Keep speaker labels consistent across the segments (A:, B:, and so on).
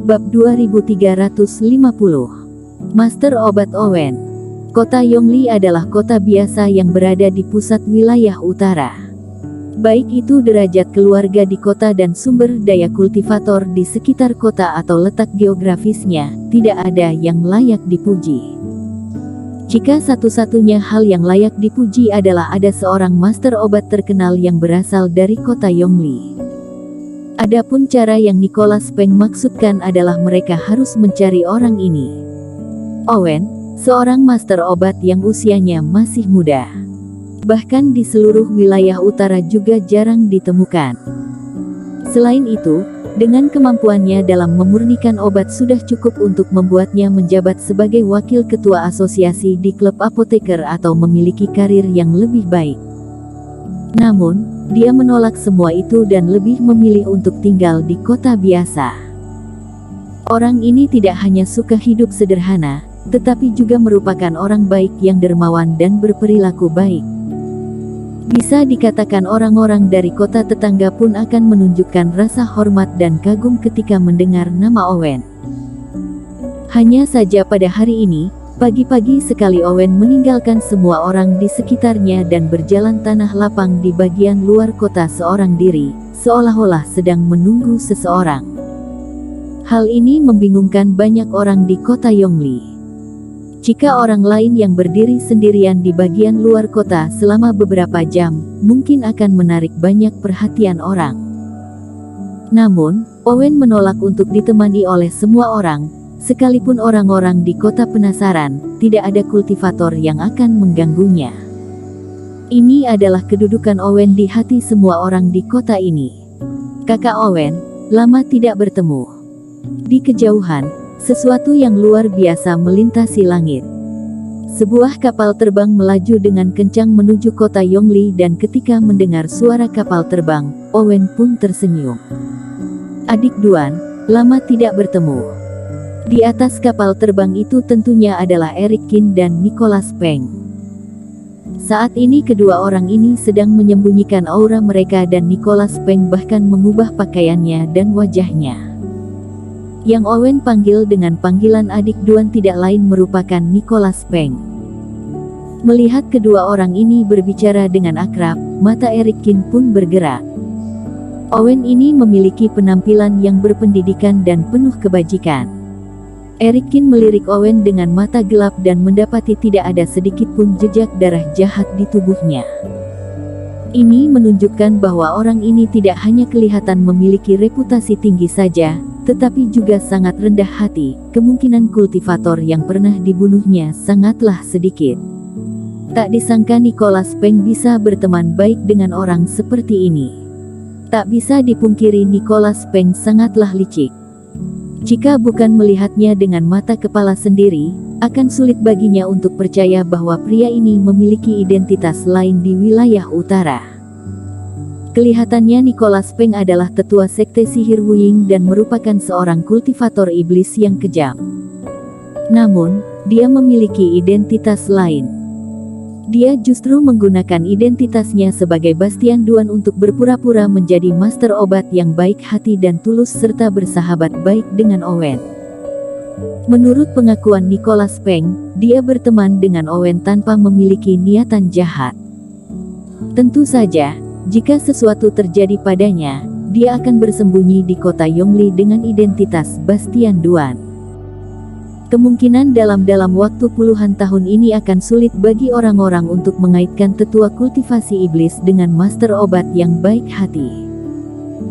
A: Bab 2350. Master Obat Owen. Kota Yongli adalah kota biasa yang berada di pusat wilayah utara. Baik itu derajat keluarga di kota dan sumber daya kultivator di sekitar kota atau letak geografisnya, tidak ada yang layak dipuji. Jika satu-satunya hal yang layak dipuji adalah ada seorang master obat terkenal yang berasal dari kota Yongli. Adapun cara yang Nicholas Peng maksudkan adalah mereka harus mencari orang ini. Owen, seorang master obat yang usianya masih muda. Bahkan di seluruh wilayah utara juga jarang ditemukan. Selain itu, dengan kemampuannya dalam memurnikan obat sudah cukup untuk membuatnya menjabat sebagai wakil ketua asosiasi di klub apoteker atau memiliki karir yang lebih baik. Namun, dia menolak semua itu dan lebih memilih untuk tinggal di kota biasa. Orang ini tidak hanya suka hidup sederhana, tetapi juga merupakan orang baik yang dermawan dan berperilaku baik. Bisa dikatakan orang-orang dari kota tetangga pun akan menunjukkan rasa hormat dan kagum ketika mendengar nama Owen. Hanya saja pada hari ini, pagi-pagi sekali Owen meninggalkan semua orang di sekitarnya dan berjalan tanah lapang di bagian luar kota seorang diri, seolah-olah sedang menunggu seseorang. Hal ini membingungkan banyak orang di kota Yongli. Jika orang lain yang berdiri sendirian di bagian luar kota selama beberapa jam, mungkin akan menarik banyak perhatian orang. Namun, Owen menolak untuk ditemani oleh semua orang, sekalipun orang-orang di kota penasaran, tidak ada kultivator yang akan mengganggunya. Ini adalah kedudukan Owen di hati semua orang di kota ini. Kakak Owen, lama tidak bertemu. Di kejauhan, sesuatu yang luar biasa melintasi langit. Sebuah kapal terbang melaju dengan kencang menuju kota Yongli dan ketika mendengar suara kapal terbang, Owen pun tersenyum. Adik Duan, lama tidak bertemu. Di atas kapal terbang itu tentunya adalah Eric Qin dan Nicholas Peng. Saat ini kedua orang ini sedang menyembunyikan aura mereka dan Nicholas Peng bahkan mengubah pakaiannya dan wajahnya. Yang Owen panggil dengan panggilan adik Duan tidak lain merupakan Nicholas Peng. Melihat kedua orang ini berbicara dengan akrab, mata Eric Qin pun bergerak. Owen ini memiliki penampilan yang berpendidikan dan penuh kebajikan. Eric Qin melirik Owen dengan mata gelap dan mendapati tidak ada sedikit pun jejak darah jahat di tubuhnya. Ini menunjukkan bahwa orang ini tidak hanya kelihatan memiliki reputasi tinggi saja, tetapi juga sangat rendah hati. Kemungkinan kultivator yang pernah dibunuhnya sangatlah sedikit. Tak disangka Nicholas Peng bisa berteman baik dengan orang seperti ini. Tak bisa dipungkiri Nicholas Peng sangatlah licik. Jika bukan melihatnya dengan mata kepala sendiri, akan sulit baginya untuk percaya bahwa pria ini memiliki identitas lain di wilayah utara. Kelihatannya Nicholas Peng adalah tetua sekte sihir Wuying dan merupakan seorang kultivator iblis yang kejam. Namun, dia memiliki identitas lain. Dia justru menggunakan identitasnya sebagai Bastian Duan untuk berpura-pura menjadi master obat yang baik hati dan tulus serta bersahabat baik dengan Owen. Menurut pengakuan Nicholas Peng, dia berteman dengan Owen tanpa memiliki niatan jahat. Tentu saja, jika sesuatu terjadi padanya, dia akan bersembunyi di kota Yongli dengan identitas Bastian Duan. Kemungkinan dalam waktu puluhan tahun ini akan sulit bagi orang-orang untuk mengaitkan tetua kultivasi iblis dengan master obat yang baik hati.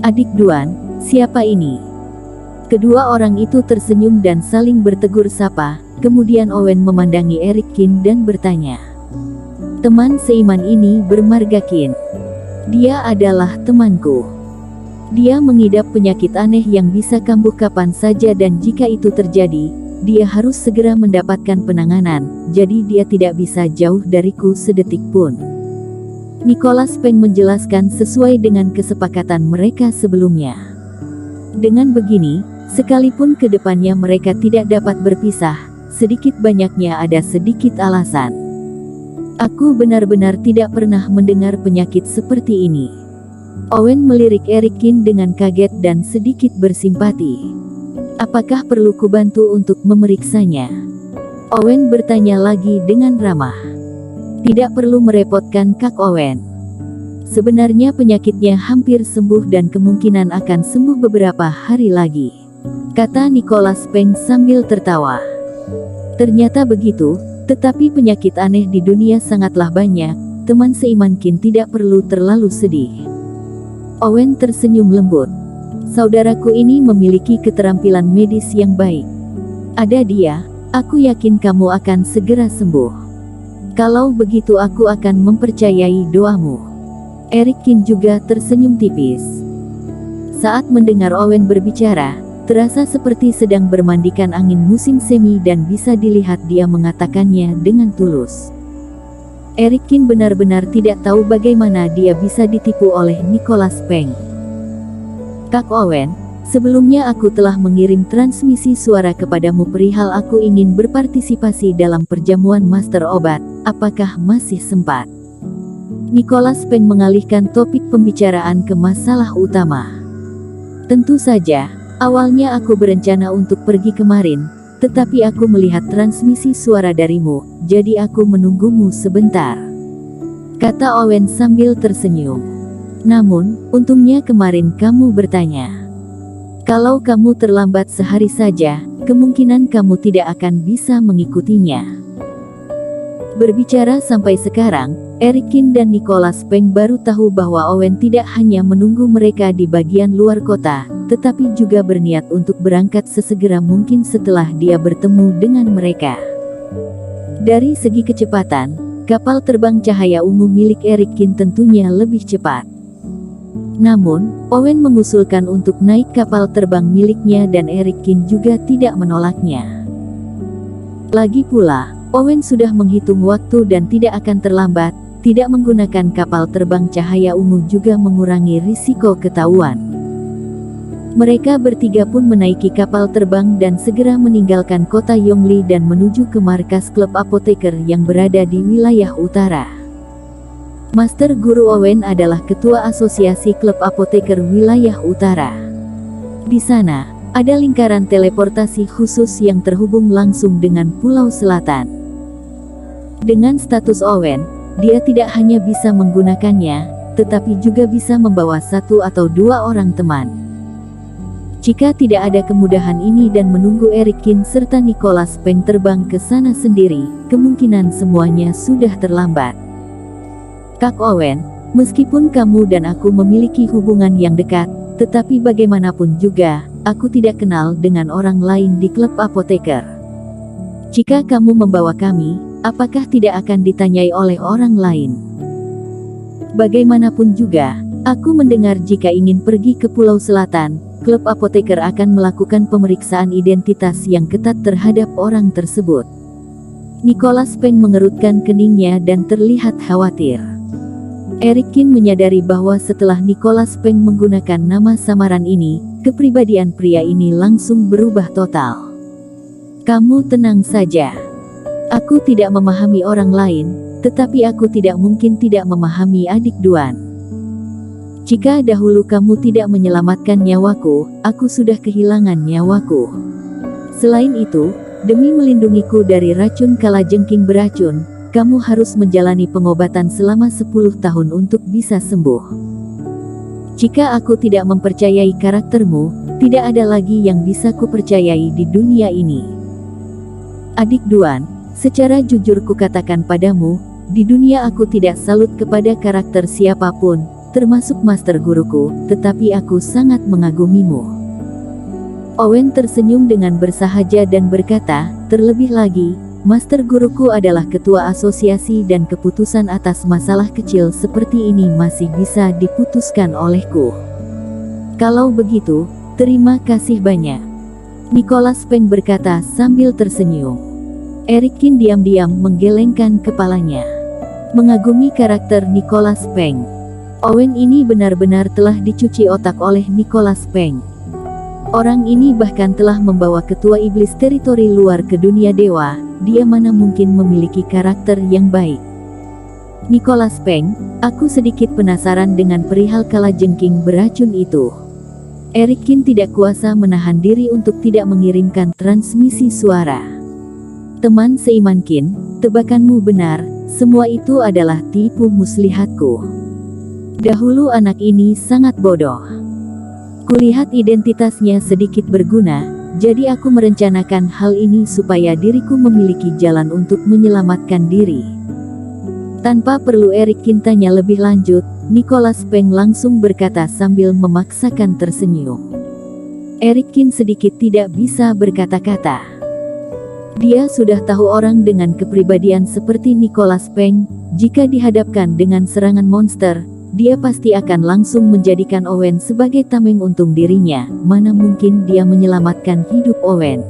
A: Adik Duan, siapa ini? Kedua orang itu tersenyum dan saling bertegur sapa, kemudian Owen memandangi Eric Qin dan bertanya. Teman seiman ini bermarga Qin. Dia adalah temanku. Dia mengidap penyakit aneh yang bisa kambuh kapan saja dan jika itu terjadi, dia harus segera mendapatkan penanganan, jadi dia tidak bisa jauh dariku sedetik pun. Nicholas Peng menjelaskan sesuai dengan kesepakatan mereka sebelumnya. Dengan begini, sekalipun ke depannya mereka tidak dapat berpisah, sedikit banyaknya ada sedikit alasan. Aku benar-benar tidak pernah mendengar penyakit seperti ini. Owen melirik Eric Qin dengan kaget dan sedikit bersimpati. Apakah perlu kubantu untuk memeriksanya? Owen bertanya lagi dengan ramah. Tidak perlu merepotkan Kak Owen. Sebenarnya penyakitnya hampir sembuh dan kemungkinan akan sembuh beberapa hari lagi, kata Nicholas Peng sambil tertawa. Ternyata begitu, tetapi penyakit aneh di dunia sangatlah banyak, teman seiman Qin tidak perlu terlalu sedih. Owen tersenyum lembut. Saudaraku ini memiliki keterampilan medis yang baik. Ada dia, aku yakin kamu akan segera sembuh. Kalau begitu aku akan mempercayai doamu. Eric Qin juga tersenyum tipis. Saat mendengar Owen berbicara, terasa seperti sedang bermandikan angin musim semi dan bisa dilihat dia mengatakannya dengan tulus. Eric Qin benar-benar tidak tahu bagaimana dia bisa ditipu oleh Nicholas Peng. Kak Owen, sebelumnya aku telah mengirim transmisi suara kepadamu perihal aku ingin berpartisipasi dalam perjamuan master obat, apakah masih sempat? Nicholas Peng mengalihkan topik pembicaraan ke masalah utama. Tentu saja. Awalnya aku berencana untuk pergi kemarin, tetapi aku melihat transmisi suara darimu, jadi aku menunggumu sebentar, kata Owen sambil tersenyum. Namun, untungnya kemarin kamu bertanya. Kalau kamu terlambat sehari saja, kemungkinan kamu tidak akan bisa mengikutinya. Berbicara sampai sekarang, Eric Qin dan Nicholas Peng baru tahu bahwa Owen tidak hanya menunggu mereka di bagian luar kota, tetapi juga berniat untuk berangkat sesegera mungkin setelah dia bertemu dengan mereka. Dari segi kecepatan, kapal terbang cahaya ungu milik Eric Qin tentunya lebih cepat. Namun, Owen mengusulkan untuk naik kapal terbang miliknya dan Eric Qin juga tidak menolaknya. Lagi pula, Owen sudah menghitung waktu dan tidak akan terlambat. Tidak menggunakan kapal terbang cahaya ungu juga mengurangi risiko ketahuan. Mereka bertiga pun menaiki kapal terbang dan segera meninggalkan kota Yongli dan menuju ke markas klub apoteker yang berada di wilayah utara. Master Guru Owen adalah ketua asosiasi klub apoteker wilayah utara. Di sana, ada lingkaran teleportasi khusus yang terhubung langsung dengan Pulau Selatan. Dengan status Owen, dia tidak hanya bisa menggunakannya, tetapi juga bisa membawa 1 atau 2 orang teman. Jika tidak ada kemudahan ini dan menunggu Eric Qin serta Nicholas Peng terbang ke sana sendiri, kemungkinan semuanya sudah terlambat. Kak Owen, meskipun kamu dan aku memiliki hubungan yang dekat, tetapi bagaimanapun juga, aku tidak kenal dengan orang lain di klub apoteker. Jika kamu membawa kami, apakah tidak akan ditanyai oleh orang lain? Bagaimanapun juga, aku mendengar jika ingin pergi ke Pulau Selatan, klub apoteker akan melakukan pemeriksaan identitas yang ketat terhadap orang tersebut. Nicholas Peng mengerutkan keningnya dan terlihat khawatir. Eric Qin menyadari bahwa setelah Nicholas Peng menggunakan nama samaran ini, kepribadian pria ini langsung berubah total. Kamu tenang saja. Aku tidak memahami orang lain, tetapi aku tidak mungkin tidak memahami adik Duan. Jika dahulu kamu tidak menyelamatkan nyawaku, aku sudah kehilangan nyawaku. Selain itu, demi melindungiku dari racun kalajengking beracun, kamu harus menjalani pengobatan selama 10 tahun untuk bisa sembuh. Jika aku tidak mempercayai karaktermu, tidak ada lagi yang bisa kupercayai di dunia ini. Adik Duan, secara jujur kukatakan padamu, di dunia aku tidak salut kepada karakter siapapun, termasuk master guruku, tetapi aku sangat mengagumimu. Owen tersenyum dengan bersahaja dan berkata, terlebih lagi, master guruku adalah ketua asosiasi dan keputusan atas masalah kecil seperti ini masih bisa diputuskan olehku. Kalau begitu, terima kasih banyak. Nicholas Peng berkata sambil tersenyum. Eric Qin diam-diam menggelengkan kepalanya. Mengagumi karakter Nicholas Peng. Owen ini benar-benar telah dicuci otak oleh Nicholas Peng. Orang ini bahkan telah membawa ketua iblis teritori luar ke dunia dewa, dia mana mungkin memiliki karakter yang baik. Nicholas Peng, aku sedikit penasaran dengan perihal kalajengking beracun itu. Erikin tidak kuasa menahan diri untuk tidak mengirimkan transmisi suara. Teman seiman Kin, tebakanmu benar, semua itu adalah tipu muslihatku. Dahulu anak ini sangat bodoh. Kulihat identitasnya sedikit berguna, jadi aku merencanakan hal ini supaya diriku memiliki jalan untuk menyelamatkan diri. Tanpa perlu Erikin tanya lebih lanjut, Nicholas Peng langsung berkata sambil memaksakan tersenyum. Erikin sedikit tidak bisa berkata-kata. Dia sudah tahu orang dengan kepribadian seperti Nicholas Peng, jika dihadapkan dengan serangan monster, dia pasti akan langsung menjadikan Owen sebagai tameng untung dirinya. Mana mungkin dia menyelamatkan hidup Owen.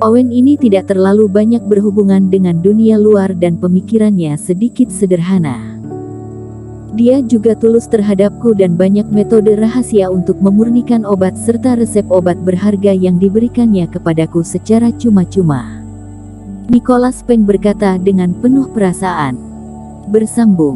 A: Owen ini tidak terlalu banyak berhubungan dengan dunia luar dan pemikirannya sedikit sederhana. Dia juga tulus terhadapku dan banyak metode rahasia untuk memurnikan obat serta resep obat berharga yang diberikannya kepadaku secara cuma-cuma. Nicholas Peng berkata dengan penuh perasaan. Bersambung.